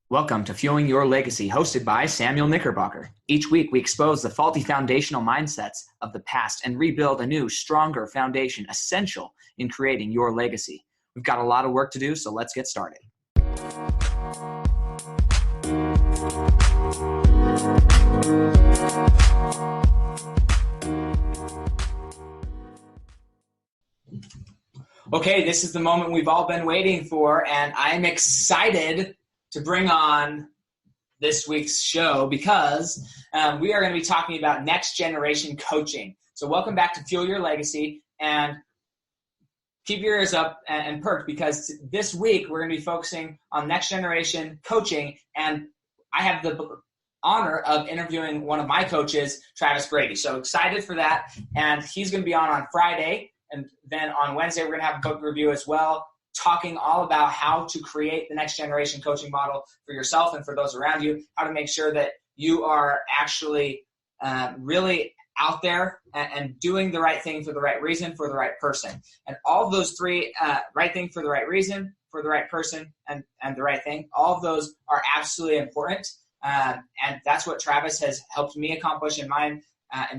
Welcome to Fueling Your Legacy, hosted by Samuel Knickerbocker. Each week, we expose the faulty foundational mindsets of the past and rebuild a new, stronger foundation essential in creating your legacy. We've got a lot of work to do, so let's get started. Okay, this is the moment we've all been waiting for, and I'm excited to bring on this week's show because we are going to be talking about next generation coaching. So welcome back to Fuel Your Legacy, and keep your ears up and perked because this week we're going to be focusing on next generation coaching, and I have the honor of interviewing one of my coaches, Travis Brady. So excited for that, and he's going to be on Friday, and then on Wednesday we're going to have a book review as well, talking all about how to create the next generation coaching model for yourself and for those around you, how to make sure that you are actually really out there and doing the right thing for the right reason, for the right person. And all of those three, right thing for the right reason, for the right person, and the right thing, all of those are absolutely important. And that's what Travis has helped me accomplish in my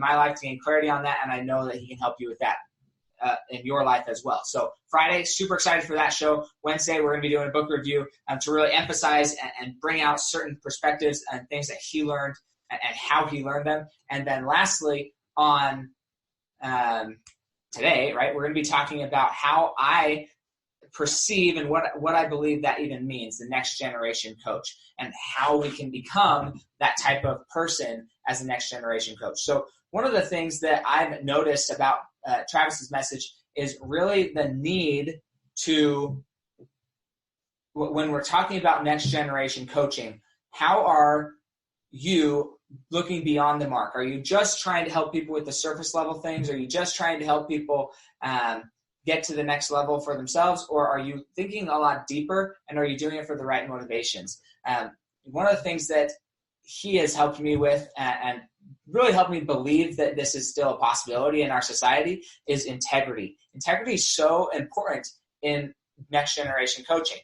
life, to gain clarity on that, and I know that he can help you with that in your life as well. So Friday, super excited for that show. Wednesday, we're going to be doing a book review to really emphasize and bring out certain perspectives and things that he learned and how he learned them. And then lastly, on today, right, we're going to be talking about how I perceive and what I believe that even means, the next generation coach, and how we can become that type of person as a next generation coach. So one of the things that I've noticed about Travis's message is really the need to, when we're talking about next generation coaching, how are you looking beyond the mark? Are you just trying to help people with the surface level things? Are you just trying to help people get to the next level for themselves? Or are you thinking a lot deeper, and are you doing it for the right motivations? One of the things that he has helped me with and really helped me believe that this is still a possibility in our society is integrity. Integrity is so important in next generation coaching,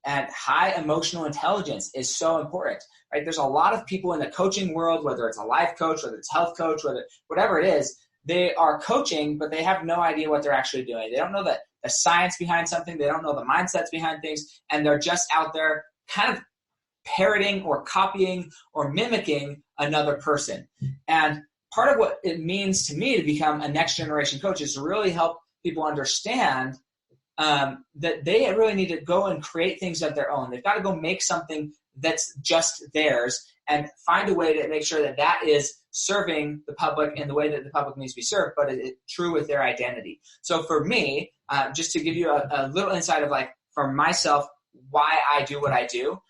and high emotional intelligence is so important, right? There's a lot of people in the coaching world, whether it's a life coach, whether it's health coach, whatever it is, they are coaching, but they have no idea what they're actually doing. They don't know the science behind something. They don't know the mindsets behind things, and they're just out there kind of parroting or copying or mimicking another person. And part of what it means to me to become a next generation coach is to really help people understand that they really need to go and create things of their own. They've got to go make something that's just theirs and find a way to make sure that that is serving the public in the way that the public needs to be served, but it's true with their identity. So for me, just to give you a little insight of, like, for myself, why I do what I do,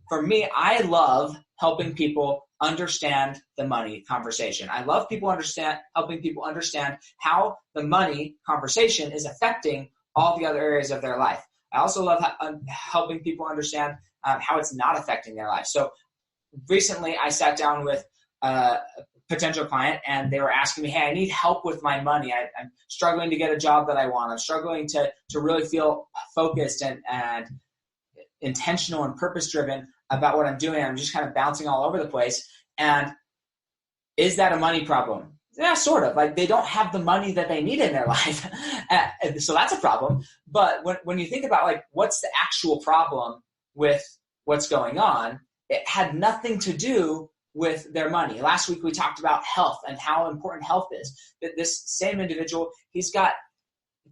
for me, I love helping people understand the money conversation. I love helping people understand how the money conversation is affecting all the other areas of their life. I also love helping people understand how it's not affecting their life. So recently I sat down with a potential client, and they were asking me, hey, I need help with my money. I'm struggling to get a job that I want. I'm struggling to really feel focused and intentional and purpose-driven about what I'm doing. I'm just kind of bouncing all over the place. And is that a money problem? Yeah, sort of. Like, they don't have the money that they need in their life. So that's a problem. But when you think about, like, what's the actual problem with what's going on, it had nothing to do with their money. Last week we talked about health and how important health is. That this same individual, he's got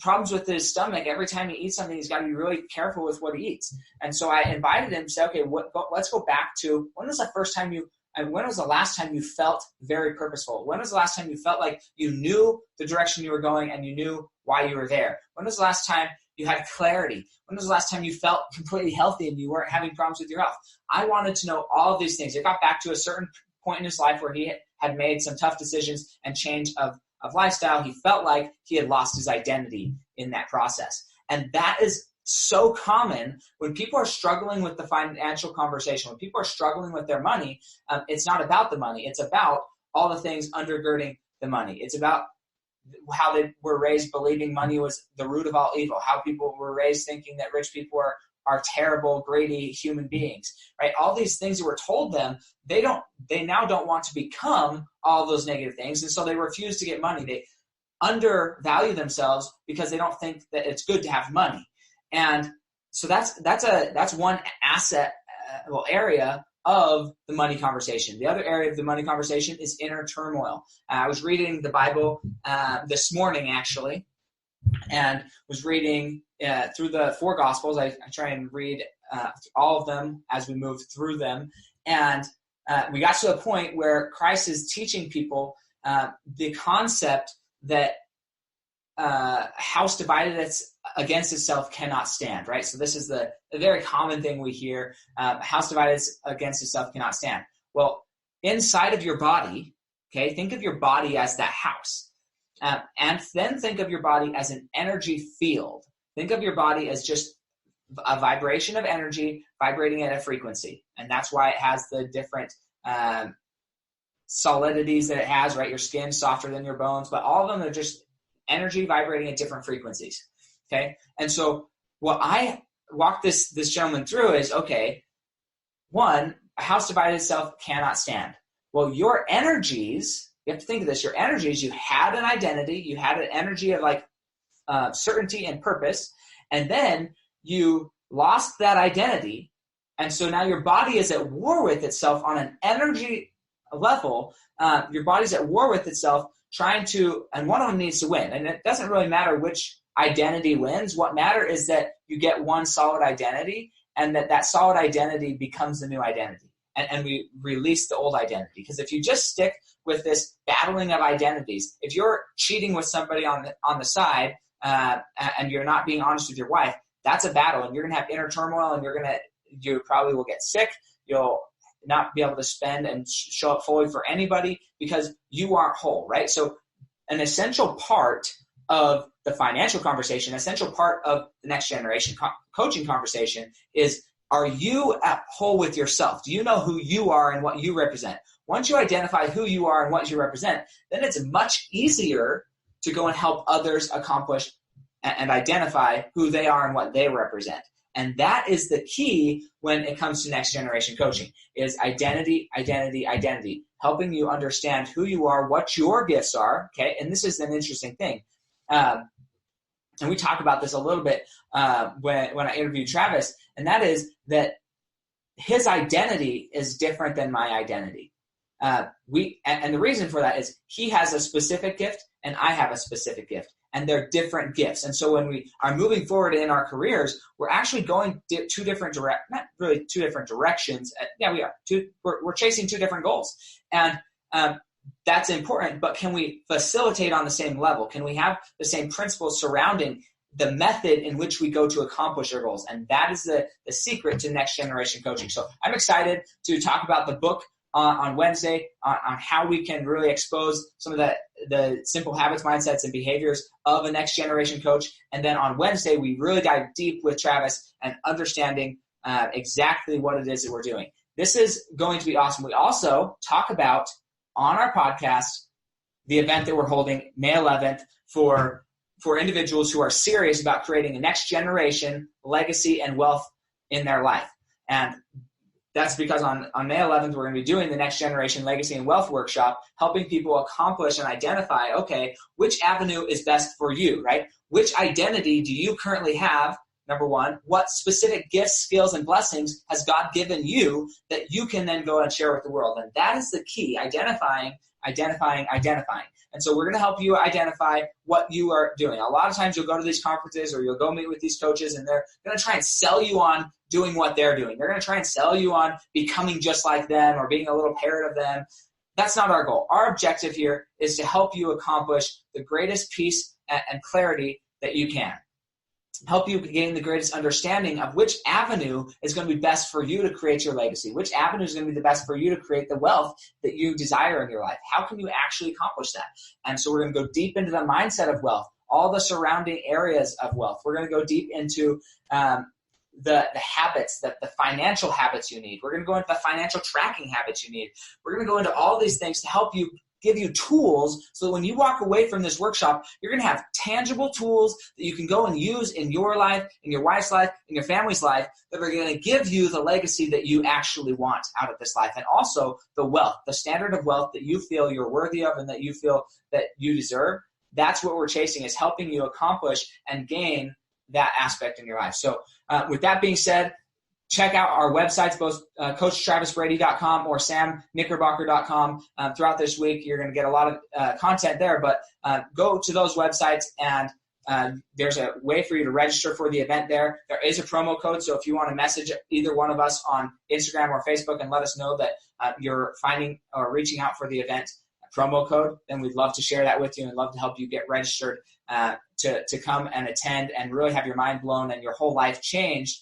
problems with his stomach. Every time he eats something, he's got to be really careful with what he eats. And so I invited him to say, okay, let's go back to when was the last time you felt very purposeful? When was the last time you felt like you knew the direction you were going and you knew why you were there? When was the last time you had clarity? When was the last time you felt completely healthy and you weren't having problems with your health? I wanted to know all of these things. It got back to a certain point in his life where he had made some tough decisions and change of lifestyle. He felt like he had lost his identity in that process. And that is so common when people are struggling with the financial conversation, when people are struggling with their money. It's not about the money. It's about all the things undergirding the money. It's about how they were raised believing money was the root of all evil, how people were raised thinking that rich people are terrible, greedy human beings, right? All these things that were told them, they now don't want to become all those negative things. And so they refuse to get money. They undervalue themselves because they don't think that it's good to have money. And so that's one area of the money conversation. The other area of the money conversation is inner turmoil. I was reading the Bible this morning, actually, and was reading through the 4 Gospels. I try and read all of them as we move through them. And we got to a point where Christ is teaching people the concept that a house divided against itself cannot stand, right? So this is the very common thing we hear, a house divided against itself cannot stand. Well, inside of your body, okay, think of your body as that house. And then think of your body as an energy field. Think of your body as just a vibration of energy vibrating at a frequency. And that's why it has the different solidities that it has, right? Your skin's softer than your bones, but all of them are just energy vibrating at different frequencies, okay? And so what I walked this gentleman through is, okay, one, a house divided itself cannot stand. Well, your energies, you have to think of this, your energies, you had an identity, you had an energy of like certainty and purpose, and then you lost that identity, and so now your body is at war with itself on an energy level. Your body's at war with itself, trying to, and one of them needs to win. And it doesn't really matter which identity wins. What matters is that you get one solid identity, and that solid identity becomes the new identity. And we release the old identity. Because if you just stick with this battling of identities, if you're cheating with somebody on the side, and you're not being honest with your wife, that's a battle, and you're going to have inner turmoil, and you probably will get sick. You'll not be able to spend and show up fully for anybody because you aren't whole, right? So an essential part of the financial conversation, essential part of the next generation coaching conversation is, are you at whole with yourself? Do you know who you are and what you represent? Once you identify who you are and what you represent, then it's much easier to go and help others accomplish and identify who they are and what they represent. And that is the key when it comes to next generation coaching, is identity, identity, identity, helping you understand who you are, what your gifts are, okay? And this is an interesting thing. And we talk about this a little bit when I interviewed Travis, and that is that his identity is different than my identity. And the reason for that is he has a specific gift and I have a specific gift, and they're different gifts. And so when we are moving forward in our careers, we're actually going two different directions. Yeah, we are. We're chasing two different goals. And that's important, but can we facilitate on the same level? Can we have the same principles surrounding the method in which we go to accomplish our goals? And that is the secret to next generation coaching. So I'm excited to talk about the book on Wednesday on how we can really expose some of the simple habits, mindsets, and behaviors of a next generation coach. And then on Wednesday, we really dive deep with Travis and understanding exactly what it is that we're doing. This is going to be awesome. We also talk about on our podcast the event that we're holding May 11th for individuals who are serious about creating a next generation legacy and wealth in their life. And that's because on May 11th, we're going to be doing the Next Generation Legacy and Wealth Workshop, helping people accomplish and identify, okay, which avenue is best for you, right? Which identity do you currently have, number one? What specific gifts, skills, and blessings has God given you that you can then go and share with the world? And that is the key, identifying. And so we're going to help you identify what you are doing. A lot of times you'll go to these conferences or you'll go meet with these coaches, and they're going to try and sell you on doing what they're doing. They're going to try and sell you on becoming just like them or being a little parrot of them. That's not our goal. Our objective here is to help you accomplish the greatest peace and clarity that you can. Help you gain the greatest understanding of which avenue is going to be best for you to create your legacy, which avenue is going to be the best for you to create the wealth that you desire in your life. How can you actually accomplish that? And so we're going to go deep into the mindset of wealth, all the surrounding areas of wealth. We're going to go deep into the habits, the financial habits you need. We're going to go into the financial tracking habits you need. We're going to go into all these things to help you give you tools so that when you walk away from this workshop, you're going to have tangible tools that you can go and use in your life, in your wife's life, in your family's life, that are going to give you the legacy that you actually want out of this life. And also the wealth, the standard of wealth that you feel you're worthy of and that you feel that you deserve. That's what we're chasing, is helping you accomplish and gain that aspect in your life. So with that being said, check out our websites, both CoachTravisBrady.com or SamKnickerbocker.com. Throughout this week, you're going to get a lot of content there, but go to those websites, and there's a way for you to register for the event there. There is a promo code, so if you want to message either one of us on Instagram or Facebook and let us know that you're finding or reaching out for the event promo code, then we'd love to share that with you and love to help you get registered to come and attend and really have your mind blown and your whole life changed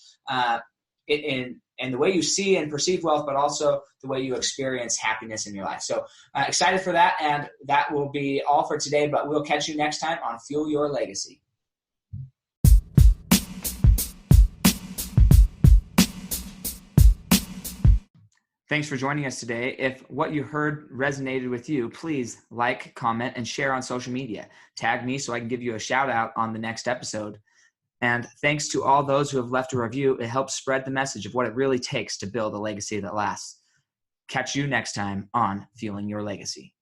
in the way you see and perceive wealth, but also the way you experience happiness in your life. So excited for that, and that will be all for today, but we'll catch you next time on Fuel Your Legacy. Thanks for joining us today. If what you heard resonated with you, please like, comment, and share on social media. Tag me so I can give you a shout out on the next episode. And thanks to all those who have left a review. It helps spread the message of what it really takes to build a legacy that lasts. Catch you next time on Fueling Your Legacy.